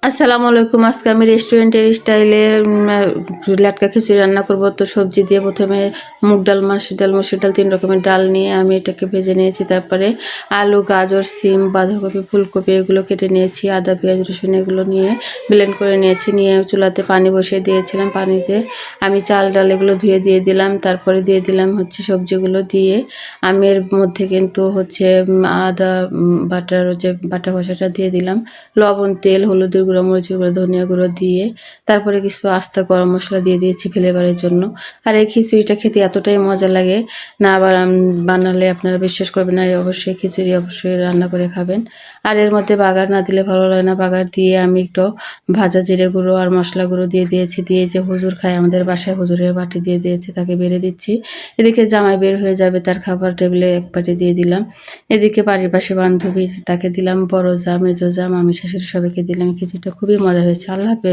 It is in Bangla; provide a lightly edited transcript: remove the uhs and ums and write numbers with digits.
আসসালামু আলাইকুম। আজকে আমি রেস্টুরেন্টের স্টাইলে লাটকা খিচুড়ি রান্না করব। তো সবজি দিয়ে প্রথমে মুগ ডাল, মাসুর ডাল, মসুর ডাল 3 রকমের ডাল নিয়ে আমি এটাকে ভেজে নিয়েছি। তারপরে আলু, গাজর, সিম, বাঁধাকপি, ফুলকপি এগুলো কেটে নিয়েছি। আদা, পেঁয়াজ, রসুন এগুলো নিয়ে ব্লেন্ড করে নিয়েছি। নিয়ে চুলাতে পানি বসিয়ে দিয়েছিলাম। পানিতে আমি চাল ডাল এগুলো ধুয়ে দিয়ে দিলাম। তারপরে দিয়ে দিলাম সবজিগুলো দিয়ে আমি এর মধ্যে কিন্তু আদা বাটার বাটা কষাটা দিয়ে দিলাম। লবণ, তেল, হলুদের গুঁড়ো, মরিচের গুঁড়ো, ধনিয়া গুঁড়ো দিয়ে তারপরে কিছু আস্তা গরম মশলা দিয়ে দিয়েছি ফ্লেভারের জন্য। আর এই খিচুড়িটা খেতে এতটাই মজা লাগে, না আবার বানালে আপনারা বিশ্বাস করবেন না। অবশ্যই খিচুড়ি অবশ্যই রান্না করে খাবেন। আর এর মধ্যে বাগার না দিলে ভালো লাগে না। বাগার দিয়ে আমি একটু ভাজা জিরে গুঁড়ো আর মশলা গুঁড়ো দিয়ে দিয়েছি। দিয়ে যে হুজুর খায় আমাদের বাসায়, হুজুরের বাটি দিয়ে দিয়েছি, তাকে বেড়ে দিচ্ছি। এদিকে জামাই বের হয়ে যাবে, তার খাবার টেবিলে এক বাটি দিয়ে দিলাম। এদিকে বাড়ির পাশে বান্ধবী, তাকে দিলাম। বড় জা, মেজো জা, মামি শাশুড়ি সবাইকে দিলাম। খিচুড়িটা খুবই মজা হয়েছে। আল্লাহ হাফেজ।